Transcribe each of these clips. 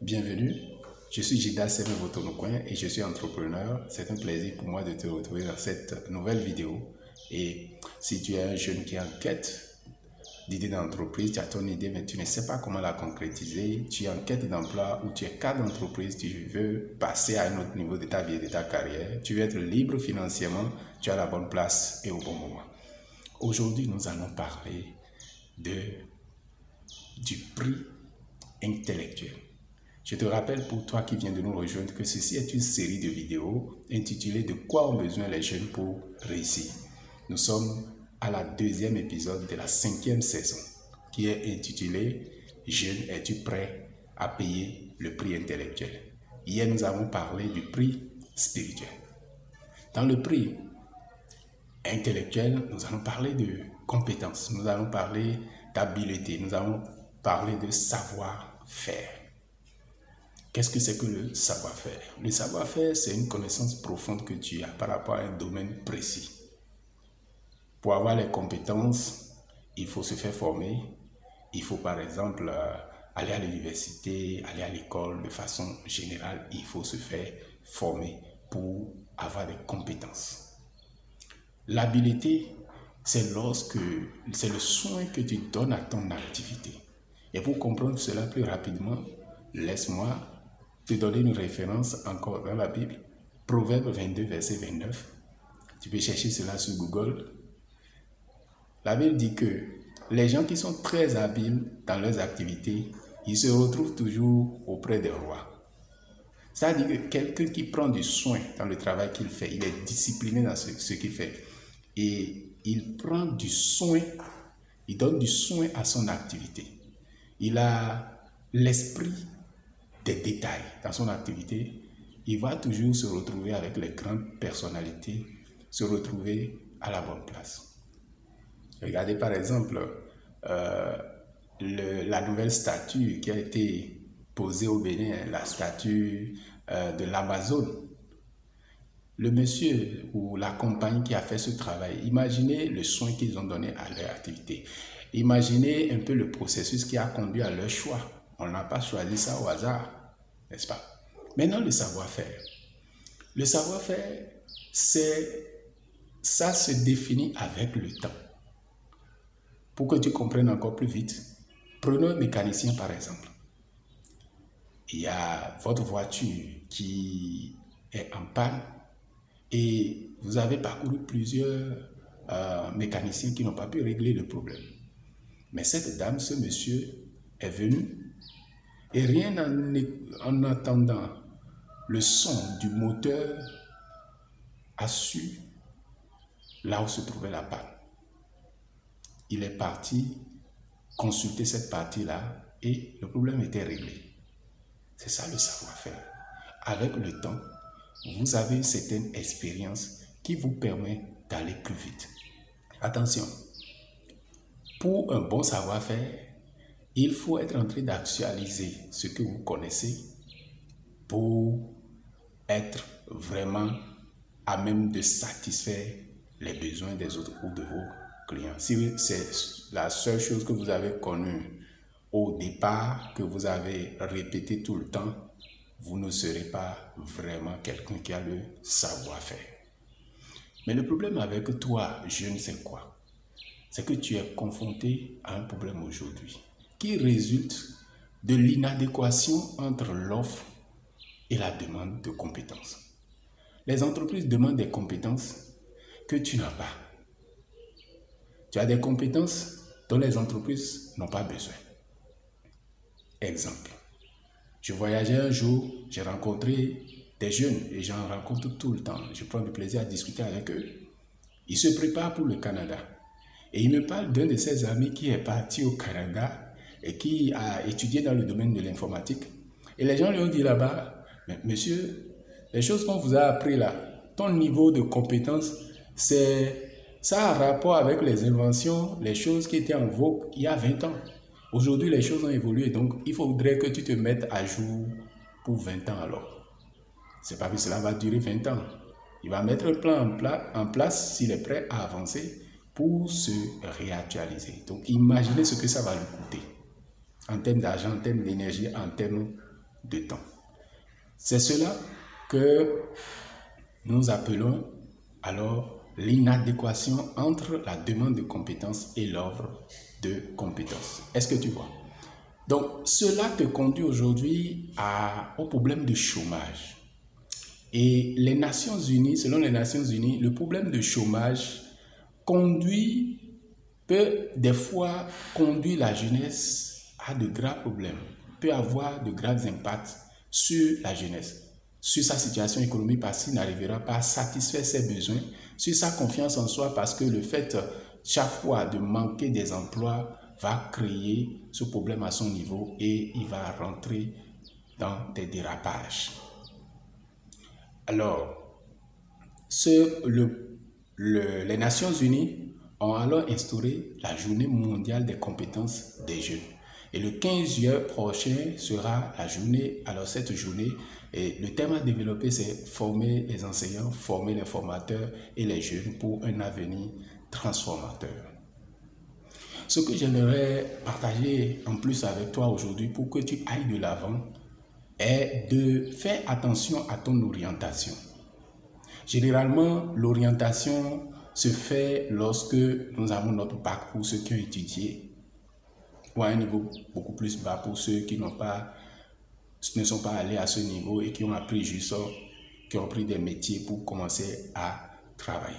Bienvenue, je suis Jida Seme Votonocoin et je suis entrepreneur. C'est un plaisir pour moi de te retrouver dans cette nouvelle vidéo. Et si tu es un jeune qui est en quête d'idées d'entreprise, tu as ton idée mais tu ne sais pas comment la concrétiser, tu es en quête d'emploi ou tu es cadre d'entreprise, tu veux passer à un autre niveau de ta vie et de ta carrière, tu veux être libre financièrement, tu es à la bonne place et au bon moment. Aujourd'hui, nous allons parler du prix intellectuel. Je te rappelle pour toi qui viens de nous rejoindre que ceci est une série de vidéos intitulée « De quoi ont besoin les jeunes pour réussir ?» Nous sommes à la deuxième épisode de la 5e saison qui est intitulée « Jeune, es-tu prêt à payer le prix intellectuel ?» Hier, nous avons parlé du prix spirituel. Dans le prix intellectuel, nous allons parler de compétences, nous allons parler d'habileté, nous allons parler de savoir-faire. Qu'est-ce que c'est que le savoir-faire? Le savoir-faire, c'est une connaissance profonde que tu as par rapport à un domaine précis. Pour avoir les compétences, il faut se faire former. Il faut par exemple aller à l'université, aller à l'école de façon générale. Il faut se faire former pour avoir des compétences. L'habileté, c'est le soin que tu donnes à ton activité. Et pour comprendre cela plus rapidement, laisse-moi te donner une référence encore dans la Bible. Proverbe 22, verset 29. Tu peux chercher cela sur Google. La Bible dit que les gens qui sont très habiles dans leurs activités, ils se retrouvent toujours auprès des rois. Ça dit que quelqu'un qui prend du soin dans le travail qu'il fait, il est discipliné dans ce qu'il fait. Et il prend du soin, il donne du soin à son activité. Il a l'esprit des détails dans son activité. Il va toujours se retrouver avec les grandes personnalités, se retrouver à la bonne place. Regardez par exemple la nouvelle statue qui a été posée au Bénin, la statue de l'Amazone. Le monsieur ou la compagnie qui a fait ce travail, imaginez le soin qu'ils ont donné à leur activité. Imaginez un peu le processus qui a conduit à leur choix. On n'a pas choisi ça au hasard, n'est-ce pas? Maintenant, le savoir-faire. Le savoir-faire, ça se définit avec le temps. Pour que tu comprennes encore plus vite, prenons un mécanicien par exemple. Il y a votre voiture qui est en panne et vous avez parcouru plusieurs mécaniciens qui n'ont pas pu régler le problème. Mais cette dame, ce monsieur est venu et rien en entendant le son du moteur a su là où se trouvait la panne. Il est parti consulter cette partie-là et le problème était réglé. C'est ça le savoir-faire. Avec le temps, vous avez une certaine expérience qui vous permet d'aller plus vite. Attention, pour un bon savoir-faire, il faut être en train d'actualiser ce que vous connaissez pour être vraiment à même de satisfaire les besoins des autres ou de vos clients. Si c'est la seule chose que vous avez connue au départ, que vous avez répété tout le temps, vous ne serez pas vraiment quelqu'un qui a le savoir-faire. Mais le problème avec toi, jeune, c'est quoi? C'est que tu es confronté à un problème aujourd'hui qui résulte de l'inadéquation entre l'offre et la demande de compétences. Les entreprises demandent des compétences que tu n'as pas. Tu as des compétences dont les entreprises n'ont pas besoin. Exemple, je voyageais un jour, j'ai rencontré des jeunes et j'en rencontre tout le temps. Je prends du plaisir à discuter avec eux. Ils se préparent pour le Canada. Et il me parle d'un de ses amis qui est parti au Canada et qui a étudié dans le domaine de l'informatique. Et les gens lui ont dit là-bas, mais monsieur, les choses qu'on vous a appris là, ton niveau de compétence, ça a rapport avec les inventions, les choses qui étaient en vogue il y a 20 ans. Aujourd'hui, les choses ont évolué, donc il faudrait que tu te mettes à jour pour 20 ans alors. C'est pas que cela va durer 20 ans. Il va mettre un plan en place s'il est prêt à avancer pour se réactualiser. Donc, imaginez ce que ça va lui coûter en termes d'argent, en termes d'énergie, en termes de temps. C'est cela que nous appelons alors l'inadéquation entre la demande de compétences et l'offre de compétences. Est-ce que tu vois? Donc, cela te conduit aujourd'hui au problème de chômage. Et les Nations Unies, selon les Nations Unies, le problème de chômage peut des fois conduire la jeunesse à de graves problèmes, peut avoir de graves impacts sur la jeunesse, sur sa situation économique parce qu'il n'arrivera pas à satisfaire ses besoins, sur sa confiance en soi parce que le fait chaque fois de manquer des emplois va créer ce problème à son niveau et il va rentrer dans des dérapages. Alors, les Nations Unies ont alors instauré la journée mondiale des compétences des jeunes. Et le 15 juillet prochain sera la journée, alors cette journée, et le thème à développer, c'est former les enseignants, former les formateurs et les jeunes pour un avenir transformateur. Ce que j'aimerais partager en plus avec toi aujourd'hui pour que tu ailles de l'avant est de faire attention à ton orientation. Généralement, l'orientation se fait lorsque nous avons notre bac pour ceux qui ont étudié ou à un niveau beaucoup plus bas pour ceux qui ne sont pas allés à ce niveau et qui ont appris juste, qui ont pris des métiers pour commencer à travailler.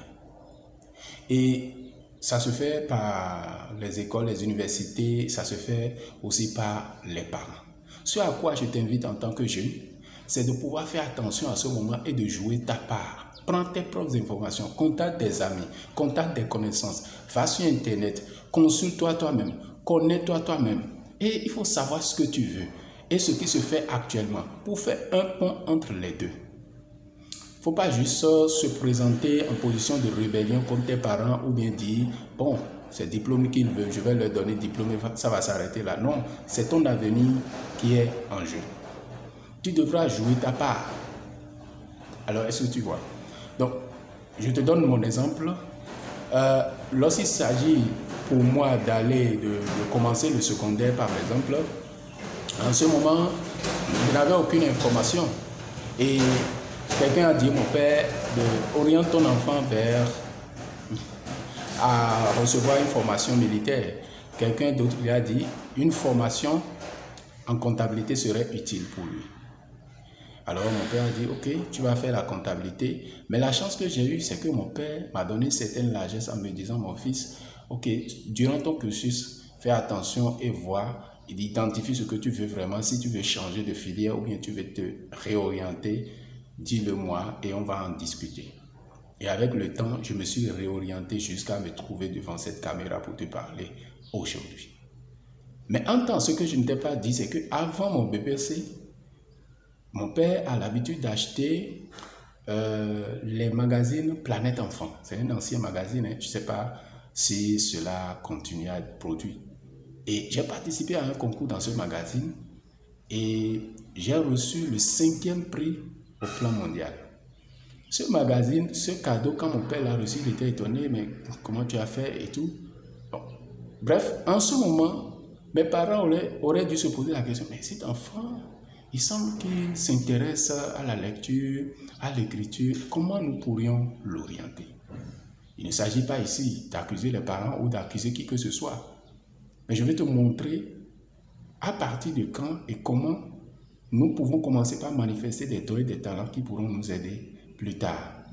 Et ça se fait par les écoles, les universités, ça se fait aussi par les parents. Ce à quoi je t'invite en tant que jeune, c'est de pouvoir faire attention à ce moment et de jouer ta part. Prends tes propres informations, contacte des amis, contacte des connaissances, va sur Internet, consulte-toi toi-même, connais-toi toi-même. Et il faut savoir ce que tu veux et ce qui se fait actuellement pour faire un pont entre les deux. Il ne faut pas juste se présenter en position de rébellion comme tes parents ou bien dire, bon, c'est diplôme qu'ils veulent, je vais leur donner diplôme, ça va s'arrêter là. Non, c'est ton avenir qui est en jeu. Tu devras jouer ta part. Alors, est-ce que tu vois? Donc, je te donne mon exemple. Lorsqu'il s'agit pour moi de commencer le secondaire, par exemple, en ce moment, je n'avais aucune information. Et quelqu'un a dit, mon père, oriente ton enfant vers à recevoir une formation militaire. Quelqu'un d'autre lui a dit, une formation en comptabilité serait utile pour lui. Alors mon père a dit, ok, tu vas faire la comptabilité. Mais la chance que j'ai eue, c'est que mon père m'a donné certaines largesses en me disant, mon fils, ok, durant ton cursus, fais attention et vois, identifie ce que tu veux vraiment. Si tu veux changer de filière ou bien tu veux te réorienter, dis-le moi et on va en discuter. Et avec le temps, je me suis réorienté jusqu'à me trouver devant cette caméra pour te parler aujourd'hui. Mais en temps, ce que je ne t'ai pas dit, c'est qu'avant mon BPC, mon père a l'habitude d'acheter les magazines Planète Enfant. C'est un ancien magazine, hein. Je ne sais pas si cela continue à être produit. Et j'ai participé à un concours dans ce magazine et j'ai reçu le 5e prix au plan mondial. Ce magazine, ce cadeau, quand mon père l'a reçu, il était étonné, mais comment tu as fait et tout. Bon. Bref, en ce moment, mes parents auraient dû se poser la question, mais cet enfant, il semble qu'il s'intéresse à la lecture, à l'écriture, comment nous pourrions l'orienter? Il ne s'agit pas ici d'accuser les parents ou d'accuser qui que ce soit, mais je vais te montrer à partir de quand et comment nous pouvons commencer par manifester des dons et des talents qui pourront nous aider plus tard.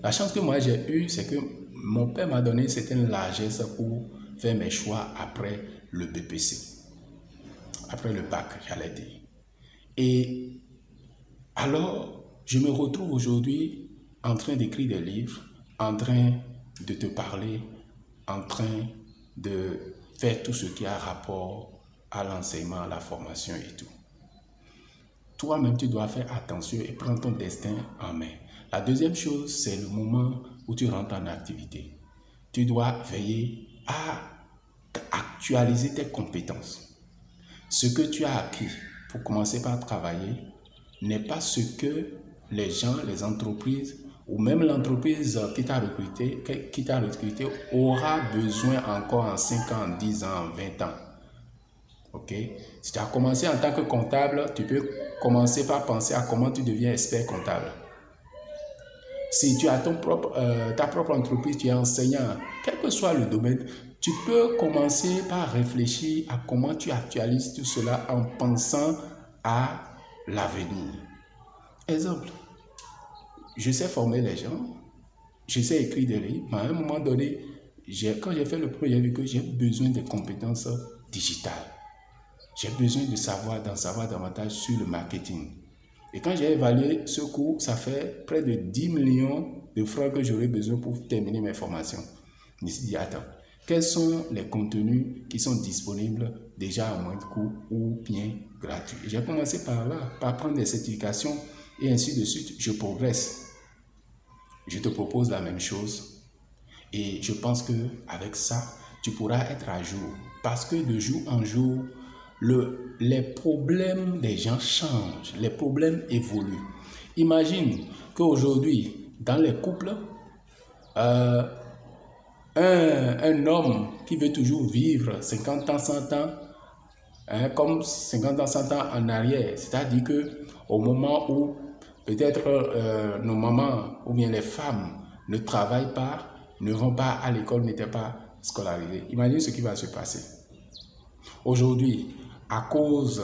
La chance que moi j'ai eue, c'est que mon père m'a donné certaines largesses pour faire mes choix après le BPC, après le bac, j'allais dire. Et alors, je me retrouve aujourd'hui en train d'écrire des livres, en train de te parler, en train de faire tout ce qui a rapport à l'enseignement, à la formation et tout. Toi-même, tu dois faire attention et prendre ton destin en main. La deuxième chose, c'est le moment où tu rentres en activité. Tu dois veiller à actualiser tes compétences. Ce que tu as acquis pour commencer par travailler n'est pas ce que les gens, les entreprises ou même l'entreprise qui t'a recruté aura besoin encore en 5 ans, en 10 ans, en 20 ans. Ok? Si tu as commencé en tant que comptable, tu peux commencer par penser à comment tu deviens expert comptable. Si tu as ta propre entreprise, tu es enseignant, quel que soit le domaine, tu peux commencer par réfléchir à comment tu actualises tout cela en pensant à l'avenir. Exemple, je sais former les gens, je sais écrire des livres, mais à un moment donné, quand j'ai fait le projet, j'ai vu que j'ai besoin de compétences digitales. J'ai besoin d'en savoir davantage sur le marketing. Et quand j'ai évalué ce cours, ça fait près de 10 millions de francs que j'aurais besoin pour terminer mes formations. Je me suis dit, attends, quels sont les contenus qui sont disponibles déjà à moins de coût ou bien gratuits? J'ai commencé par là, par prendre des certifications et ainsi de suite, je progresse. Je te propose la même chose et je pense qu'avec ça, tu pourras être à jour. Parce que de jour en jour, les problèmes des gens changent, les problèmes évoluent. Imagine qu'aujourd'hui, dans les couples, un homme qui veut toujours vivre 50 ans, 100 ans, comme 50 ans, 100 ans en arrière, c'est-à-dire qu'au moment où peut-être nos mamans ou bien les femmes ne travaillent pas, ne vont pas à l'école, n'étaient pas scolarisées. Imagine ce qui va se passer. Aujourd'hui, à cause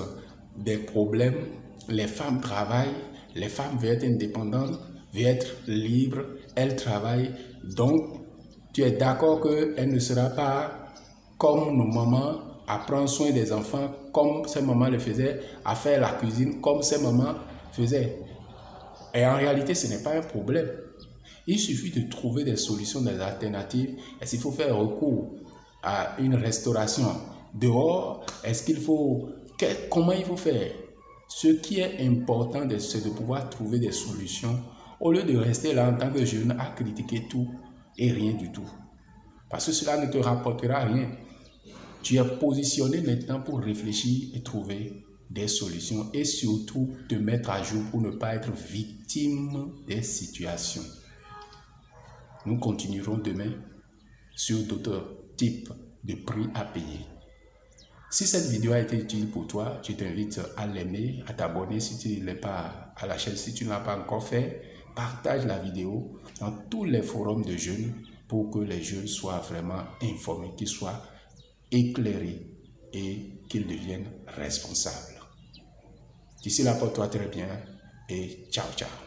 des problèmes, les femmes travaillent, les femmes veulent être indépendantes, veulent être libres, elles travaillent. Donc, tu es d'accord qu'elle ne sera pas comme nos mamans, à prendre soin des enfants comme ces mamans le faisaient, à faire la cuisine comme ces mamans faisaient. Et en réalité, ce n'est pas un problème. Il suffit de trouver des solutions, des alternatives. Et s'il faut faire recours à une restauration dehors, comment il faut faire? Ce qui est important, c'est de pouvoir trouver des solutions au lieu de rester là en tant que jeune à critiquer tout et rien du tout. Parce que cela ne te rapportera rien. Tu es positionné maintenant pour réfléchir et trouver des solutions et surtout te mettre à jour pour ne pas être victime des situations. Nous continuerons demain sur d'autres types de prix à payer. Si cette vidéo a été utile pour toi, je t'invite à l'aimer, à t'abonner si tu ne l'es pas à la chaîne, si tu ne l'as pas encore fait. Partage la vidéo dans tous les forums de jeunes pour que les jeunes soient vraiment informés, qu'ils soient éclairés et qu'ils deviennent responsables. D'ici là, porte-toi très bien et ciao, ciao.